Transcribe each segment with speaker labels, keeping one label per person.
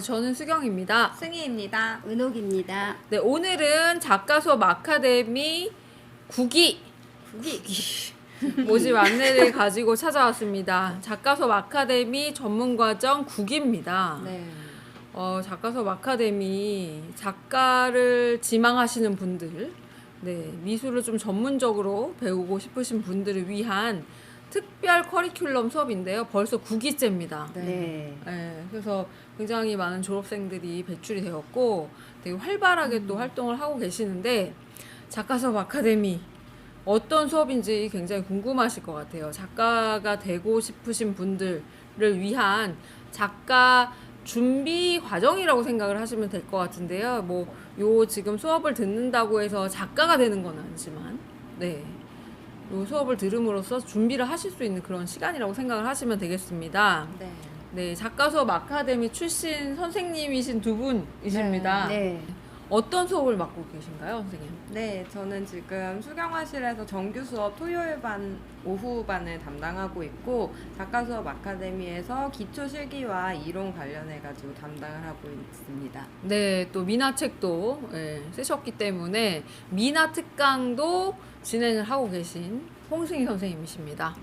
Speaker 1: 저는 수경입니다.
Speaker 2: 승희입니다.
Speaker 3: 은옥입니다.
Speaker 1: 네, 오늘은 작가 수업 아카데미 9기 모집 안내를 가지고 찾아왔습니다. 작가 수업 아카데미 전문과정 9기입니다.
Speaker 2: 네.
Speaker 1: 작가 수업 아카데미 작가를 지망하시는 분들, 네, 미술을 좀 전문적으로 배우고 싶으신 분들을 위한 특별 커리큘럼 수업인데요. 벌써 9기째입니다.
Speaker 3: 네.
Speaker 1: 네, 그래서 굉장히 많은 졸업생들이 배출이 되었고 되게 활발하게 또 활동을 하고 계시는데 작가 수업 아카데미 어떤 수업인지 굉장히 궁금하실 것 같아요. 작가가 되고 싶으신 분들을 위한 작가 준비 과정이라고 생각을 하시면 될 것 같은데요. 요 지금 수업을 듣는다고 해서 작가가 되는 건 아니지만, 네. 요 수업을 들음으로써 준비를 하실 수 있는 그런 시간이라고 생각을 하시면 되겠습니다.
Speaker 2: 네.
Speaker 1: 네, 작가 수업 아카데미 출신 선생님이신 두 분이십니다.
Speaker 3: 네.
Speaker 1: 어떤 수업을 맡고 계신가요, 선생님?
Speaker 2: 네, 저는 지금 수경화실에서 정규 수업 토요일 반, 오후 반을 담당하고 있고 작가 수업 아카데미에서 기초 실기와 이론 관련해가지고 담당을 하고 있습니다.
Speaker 1: 네, 또 미나 책도 쓰셨기 때문에 미나 특강도 진행을 하고 계신 홍승희 선생님이십니다.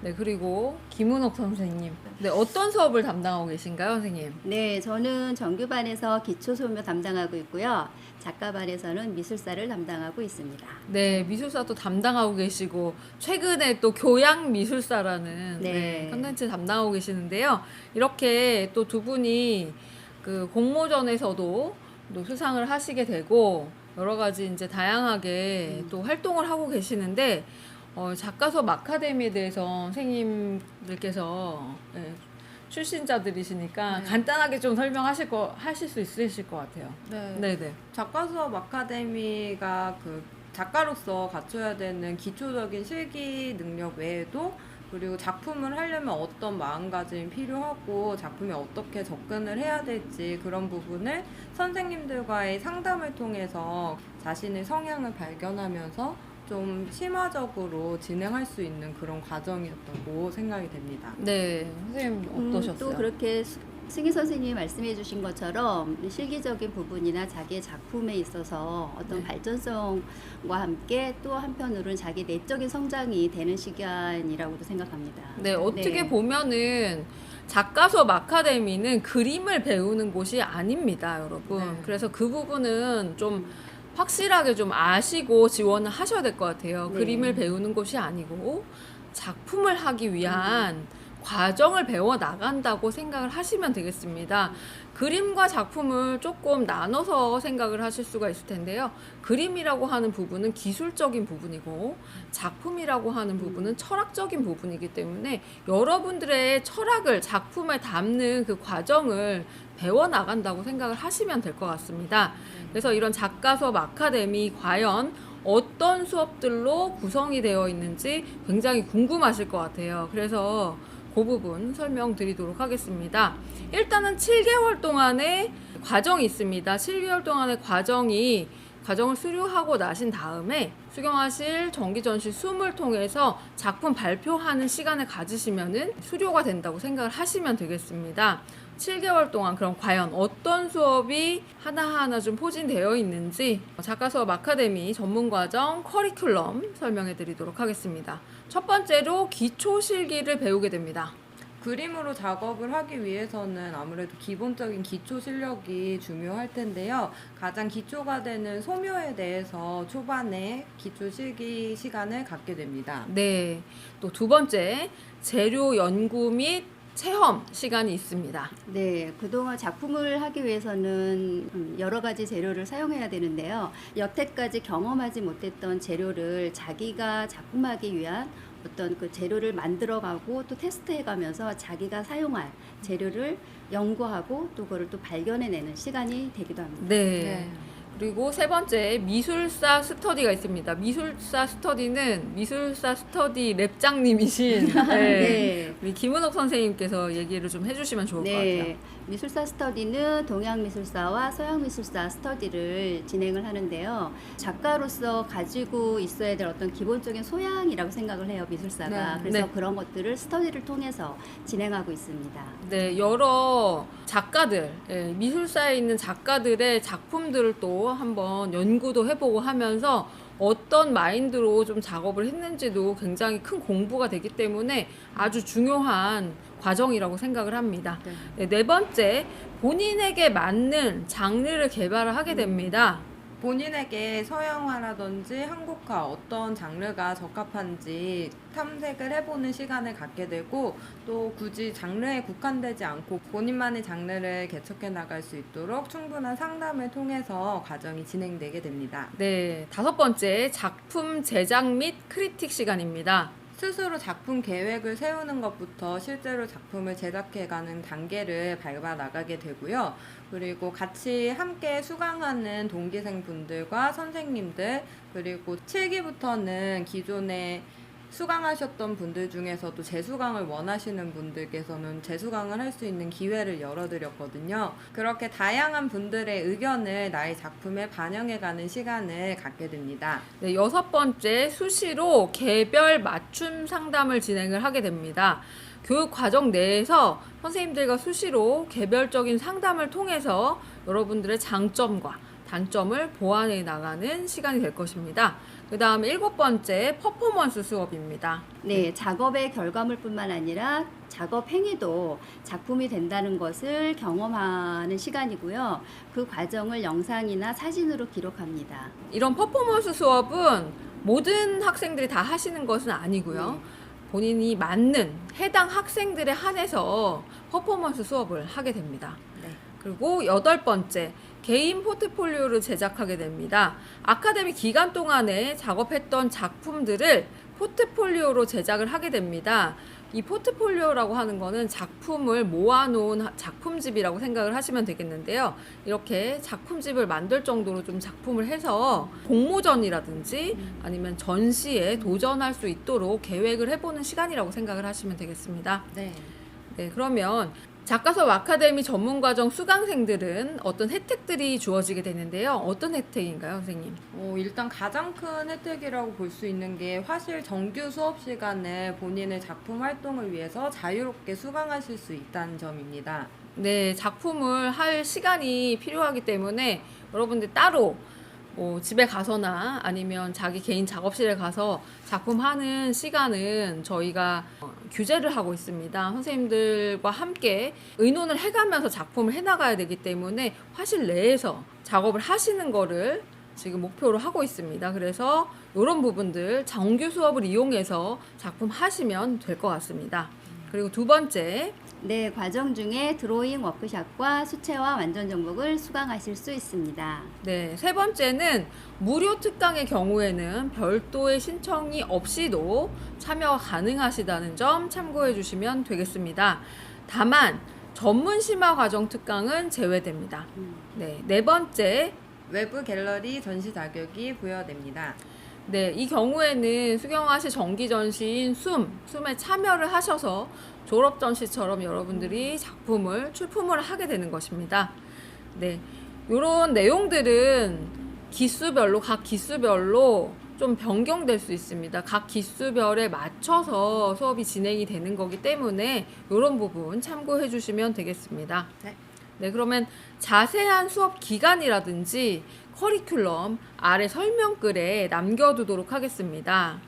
Speaker 1: 네, 그리고 김은옥 선생님. 네, 어떤 수업을 담당하고 계신가요, 선생님?
Speaker 3: 네, 저는 정규반에서 기초소묘 담당하고 있고요. 작가반에서는 미술사를 담당하고 있습니다.
Speaker 1: 네, 미술사도 담당하고 계시고 최근에 또 교양 미술사라는
Speaker 3: 네.
Speaker 1: 컨텐츠 담당하고 계시는데요. 이렇게 또 두 분이 그 공모전에서도 또 수상을 하시게 되고 여러 가지 이제 다양하게 또 활동을 하고 계시는데 작가 수업 아카데미에 대해서 선생님들께서 출신자들이시니까
Speaker 2: 네.
Speaker 1: 간단하게 좀 하실 수 있으실 것 같아요.
Speaker 2: 네.
Speaker 1: 네네.
Speaker 2: 작가 수업 아카데미가 그 작가로서 갖춰야 되는 기초적인 실기 능력 외에도 그리고 작품을 하려면 어떤 마음가짐이 필요하고 작품에 어떻게 접근을 해야 될지 그런 부분을 선생님들과의 상담을 통해서 자신의 성향을 발견하면서 좀 심화적으로 진행할 수 있는 그런 과정이었다고 생각이 됩니다.
Speaker 1: 네, 선생님 어떠셨어요?
Speaker 3: 또 그렇게 승희 선생님이 말씀해 주신 것처럼 실기적인 부분이나 자기의 작품에 있어서 어떤
Speaker 1: 네.
Speaker 3: 발전성과 함께 또 한편으로는 자기 내적인 성장이 되는 시간이라고도 생각합니다.
Speaker 1: 네, 어떻게
Speaker 3: 네.
Speaker 1: 보면은 작가 수업 아카데미는 그림을 배우는 곳이 아닙니다, 여러분.
Speaker 2: 네.
Speaker 1: 그래서 그 부분은 좀 확실하게 좀 아시고 지원을 하셔야 될 것 같아요.
Speaker 3: 네.
Speaker 1: 그림을 배우는 곳이 아니고 작품을 하기 위한 과정을 배워 나간다고 생각을 하시면 되겠습니다. 그림과 작품을 조금 나눠서 생각을 하실 수가 있을 텐데요. 그림이라고 하는 부분은 기술적인 부분이고 작품이라고 하는 부분은 철학적인 부분이기 때문에 여러분들의 철학을 작품에 담는 그 과정을 배워 나간다고 생각을 하시면 될 것 같습니다. 그래서 이런 작가 수업 아카데미 과연 어떤 수업들로 구성이 되어 있는지 굉장히 궁금하실 것 같아요. 그래서 그 부분 설명드리도록 하겠습니다. 일단은 7개월 동안의 과정이 있습니다. 7개월 동안의 과정을 수료하고 나신 다음에 수경화실 정기전시 숨을 통해서 작품 발표하는 시간을 가지시면은 수료가 된다고 생각을 하시면 되겠습니다. 7개월 동안 그럼 과연 어떤 수업이 하나하나 좀 포진되어 있는지 작가 수업 아카데미 전문과정 커리큘럼 설명해 드리도록 하겠습니다. 첫 번째로 기초 실기를 배우게 됩니다.
Speaker 2: 그림으로 작업을 하기 위해서는 아무래도 기본적인 기초 실력이 중요할 텐데요. 가장 기초가 되는 소묘에 대해서 초반에 기초 실기 시간을 갖게 됩니다.
Speaker 1: 네. 또 두 번째, 재료 연구 및 체험 시간이 있습니다.
Speaker 3: 네, 그동안 작품을 하기 위해서는 여러 가지 재료를 사용해야 되는데요. 여태까지 경험하지 못했던 재료를 자기가 작품하기 위한 어떤 그 재료를 만들어가고 또 테스트해가면서 자기가 사용할 재료를 연구하고 또 그걸 또 발견해내는 시간이 되기도 합니다.
Speaker 1: 네.
Speaker 2: 네.
Speaker 1: 그리고 세 번째 미술사 스터디가 있습니다. 미술사 스터디는 미술사 스터디 랩장님이신
Speaker 3: 네.
Speaker 1: 우리 김은옥 선생님께서 얘기를 좀 해주시면 좋을 것 같아요.
Speaker 3: 미술사 스터디는 동양미술사와 서양미술사 스터디를 진행을 하는데요. 작가로서 가지고 있어야 될 어떤 기본적인 소양이라고 생각을 해요, 미술사가.
Speaker 2: 네.
Speaker 3: 그래서
Speaker 1: 네.
Speaker 3: 그런 것들을 스터디를 통해서 진행하고 있습니다.
Speaker 1: 네, 여러 작가들, 미술사에 있는 작가들의 작품들을 또 한번 연구도 해보고 하면서 어떤 마인드로 좀 작업을 했는지도 굉장히 큰 공부가 되기 때문에 아주 중요한 과정이라고 생각을 합니다.
Speaker 2: 네.
Speaker 1: 네 번째, 본인에게 맞는 장르를 개발을 하게 됩니다.
Speaker 2: 본인에게 서양화라든지 한국화 어떤 장르가 적합한지 탐색을 해보는 시간을 갖게 되고 또 굳이 장르에 국한되지 않고 본인만의 장르를 개척해 나갈 수 있도록 충분한 상담을 통해서 과정이 진행되게 됩니다.
Speaker 1: 네, 다섯 번째, 작품 제작 및 크리틱 시간입니다.
Speaker 2: 스스로 작품 계획을 세우는 것부터 실제로 작품을 제작해가는 단계를 밟아 나가게 되고요. 그리고 같이 함께 수강하는 동기생분들과 선생님들, 그리고 7기부터는 기존에 수강하셨던 분들 중에서도 재수강을 원하시는 분들께서는 재수강을 할 수 있는 기회를 열어드렸거든요. 그렇게 다양한 분들의 의견을 나의 작품에 반영해가는 시간을 갖게 됩니다.
Speaker 1: 네, 여섯 번째, 수시로 개별 맞춤 상담을 진행을 하게 됩니다. 교육 과정 내에서 선생님들과 수시로 개별적인 상담을 통해서 여러분들의 장점과 단점을 보완해 나가는 시간이 될 것입니다. 그 다음 일곱 번째, 퍼포먼스 수업입니다.
Speaker 3: 네, 작업의 결과물뿐만 아니라 작업 행위도 작품이 된다는 것을 경험하는 시간이고요. 그 과정을 영상이나 사진으로 기록합니다.
Speaker 1: 이런 퍼포먼스 수업은 모든 학생들이 다 하시는 것은 아니고요. 본인이 맞는 해당 학생들에 한해서 퍼포먼스 수업을 하게 됩니다.
Speaker 2: 네.
Speaker 1: 그리고 여덟 번째, 개인 포트폴리오를 제작하게 됩니다. 아카데미 기간 동안에 작업했던 작품들을 포트폴리오로 제작을 하게 됩니다. 이 포트폴리오라고 하는 거는 작품을 모아놓은 작품집이라고 생각을 하시면 되겠는데요. 이렇게 작품집을 만들 정도로 좀 작품을 해서 공모전이라든지 아니면 전시에 도전할 수 있도록 계획을 해보는 시간이라고 생각을 하시면 되겠습니다.
Speaker 2: 네.
Speaker 1: 네, 그러면 작가수업 아카데미 전문과정 수강생들은 어떤 혜택들이 주어지게 되는데요. 어떤 혜택인가요, 선생님?
Speaker 2: 일단 가장 큰 혜택이라고 볼 수 있는 게 화실 정규 수업 시간에 본인의 작품 활동을 위해서 자유롭게 수강하실 수 있다는 점입니다.
Speaker 1: 네, 작품을 할 시간이 필요하기 때문에 여러분들 따로 집에 가서나 아니면 자기 개인 작업실에 가서 작품하는 시간은 저희가 규제를 하고 있습니다. 선생님들과 함께 의논을 해가면서 작품을 해나가야 되기 때문에 화실 내에서 작업을 하시는 거를 지금 목표로 하고 있습니다. 그래서 이런 부분들 정규 수업을 이용해서 작품 하시면 될 것 같습니다. 그리고 두 번째,
Speaker 3: 네, 과정 중에 드로잉 워크샵과 수채화 완전 정복을 수강하실 수 있습니다.
Speaker 1: 네, 세 번째는 무료 특강의 경우에는 별도의 신청이 없이도 참여가 가능하시다는 점 참고해 주시면 되겠습니다. 다만 전문 심화 과정 특강은 제외됩니다. 네, 네 번째,
Speaker 2: 외부 갤러리 전시 자격이 부여됩니다.
Speaker 1: 네, 이 경우에는 수경화시 정기 전시인 숨에 참여를 하셔서 졸업 전시처럼 여러분들이 작품을 출품을 하게 되는 것입니다. 네, 이런 내용들은 각 기수별로 좀 변경될 수 있습니다. 각 기수별에 맞춰서 수업이 진행이 되는 거기 때문에 이런 부분 참고해 주시면 되겠습니다.
Speaker 2: 네.
Speaker 1: 네, 그러면 자세한 수업 기간이라든지 커리큘럼 아래 설명글에 남겨두도록 하겠습니다.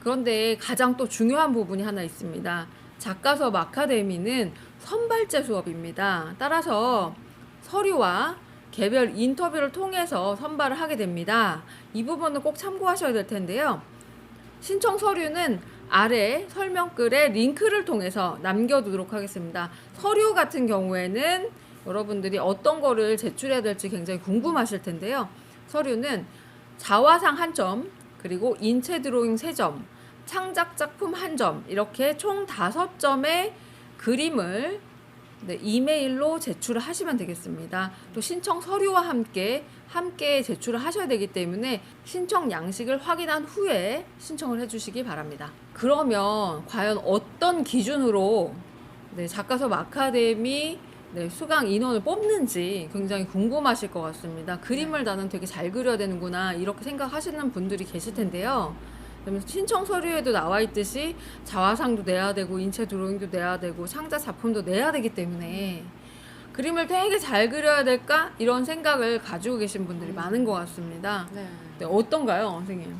Speaker 1: 그런데 가장 또 중요한 부분이 하나 있습니다. 작가수업 아카데미는 선발제 수업입니다. 따라서 서류와 개별 인터뷰를 통해서 선발을 하게 됩니다. 이 부분은 꼭 참고하셔야 될 텐데요. 신청 서류는 아래 설명글에 링크를 통해서 남겨두도록 하겠습니다. 서류 같은 경우에는 여러분들이 어떤 거를 제출해야 될지 굉장히 궁금하실 텐데요. 서류는 자화상 1점, 그리고 인체 드로잉 3점, 창작 작품 1점, 이렇게 총 5점의 그림을 이메일로 제출을 하시면 되겠습니다. 또 신청 서류와 함께 함께 제출을 하셔야 되기 때문에 신청 양식을 확인한 후에 신청을 해주시기 바랍니다. 그러면 과연 어떤 기준으로 네, 작가수업 아카데미 네, 수강 인원을 뽑는지 굉장히 궁금하실 것 같습니다. 그림을 나는 되게 잘 그려야 되는구나 이렇게 생각하시는 분들이 계실 텐데요. 그러면 신청 서류에도 나와 있듯이 자화상도 내야 되고 인체 드로잉도 내야 되고 창작 작품도 내야 되기 때문에 그림을 되게 잘 그려야 될까 이런 생각을 가지고 계신 분들이 많은 것 같습니다.
Speaker 2: 네.
Speaker 1: 네, 어떤가요, 선생님?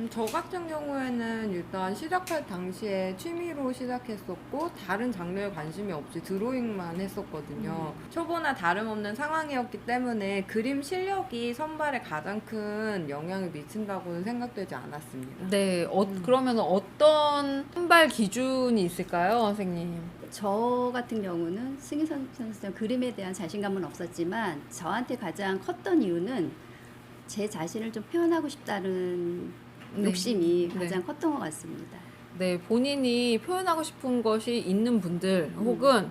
Speaker 2: 저 같은 경우에는 일단 시작할 당시에 취미로 시작했었고 다른 장르에 관심이 없이 드로잉만 했었거든요. 초보나 다름없는 상황이었기 때문에 그림 실력이 선발에 가장 큰 영향을 미친다고는 생각되지 않았습니다.
Speaker 1: 네, 그러면 어떤 선발 기준이 있을까요, 선생님?
Speaker 3: 저 같은 경우는 승희 선수는 그림에 대한 자신감은 없었지만 저한테 가장 컸던 이유는 제 자신을 좀 표현하고 싶다는
Speaker 1: 네.
Speaker 3: 욕심이
Speaker 1: 네.
Speaker 3: 가장 컸던 것 같습니다.
Speaker 1: 네, 본인이 표현하고 싶은 것이 있는 분들 혹은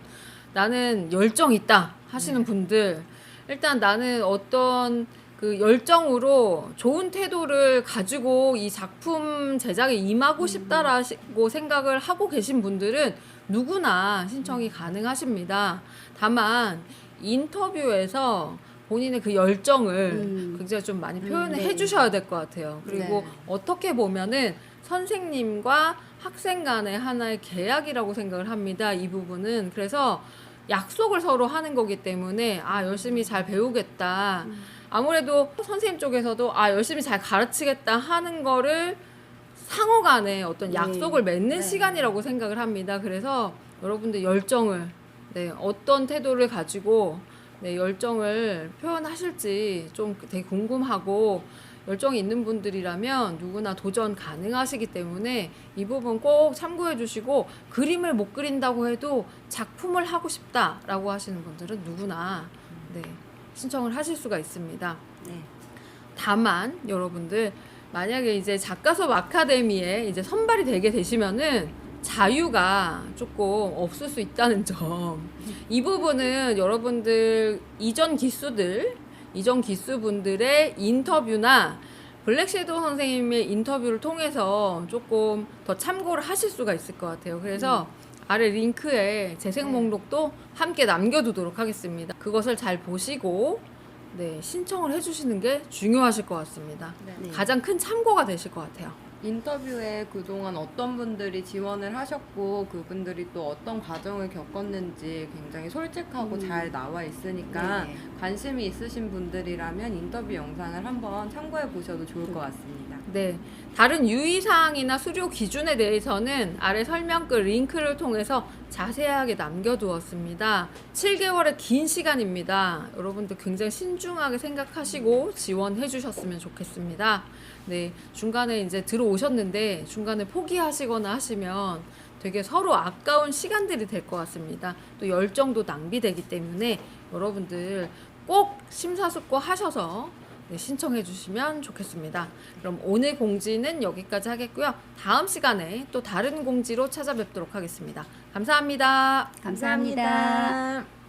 Speaker 1: 나는 열정 있다 하시는 분들 일단 나는 어떤 그 열정으로 좋은 태도를 가지고 이 작품 제작에 임하고 싶다라고 생각을 하고 계신 분들은 누구나 신청이 가능하십니다. 다만 인터뷰에서 본인의 그 열정을 굉장히 좀 많이 표현을
Speaker 3: 네.
Speaker 1: 해주셔야 될 것 같아요. 그리고
Speaker 2: 네.
Speaker 1: 어떻게 보면은 선생님과 학생 간의 하나의 계약이라고 생각을 합니다. 이 부분은. 그래서 약속을 서로 하는 거기 때문에 아 열심히 잘 배우겠다. 아무래도 선생님 쪽에서도 아 열심히 잘 가르치겠다 하는 거를 상호 간에 어떤
Speaker 3: 네.
Speaker 1: 약속을 맺는
Speaker 3: 네.
Speaker 1: 시간이라고 생각을 합니다. 그래서 여러분들 열정을 네, 어떤 태도를 가지고 네, 열정을 표현하실지 좀 되게 궁금하고 열정이 있는 분들이라면 누구나 도전 가능하시기 때문에 이 부분 꼭 참고해 주시고 그림을 못 그린다고 해도 작품을 하고 싶다라고 하시는 분들은 누구나 네, 신청을 하실 수가 있습니다.
Speaker 3: 네.
Speaker 1: 다만 여러분들 만약에 이제 작가수업 아카데미에 이제 선발이 되게 되시면은 자유가 조금 없을 수 있다는 점. 이 부분은 여러분들 이전 기수분들의 인터뷰나 블랙섀도우 선생님의 인터뷰를 통해서 조금 더 참고를 하실 수가 있을 것 같아요. 그래서 아래 링크에 재생 목록도 함께 남겨두도록 하겠습니다. 그것을 잘 보시고 네, 신청을 해주시는 게 중요하실 것 같습니다.
Speaker 3: 네.
Speaker 1: 가장 큰 참고가 되실 것 같아요.
Speaker 2: 인터뷰에 그동안 어떤 분들이 지원을 하셨고 그분들이 또 어떤 과정을 겪었는지 굉장히 솔직하고 잘 나와 있으니까
Speaker 3: 네네.
Speaker 2: 관심이 있으신 분들이라면 인터뷰 영상을 한번 참고해 보셔도 좋을 것 같습니다.
Speaker 1: 네, 다른 유의사항이나 수료 기준에 대해서는 아래 설명글 링크를 통해서 자세하게 남겨두었습니다. 7개월의 긴 시간입니다. 여러분들 굉장히 신중하게 생각하시고 지원해 주셨으면 좋겠습니다. 네, 중간에 이제 들어오셨는데 중간에 포기하시거나 하시면 되게 서로 아까운 시간들이 될 것 같습니다. 또 열정도 낭비되기 때문에 여러분들 꼭 심사숙고 하셔서 네, 신청해 주시면 좋겠습니다. 그럼 오늘 공지는 여기까지 하겠고요. 다음 시간에 또 다른 공지로 찾아뵙도록 하겠습니다. 감사합니다.
Speaker 3: 감사합니다.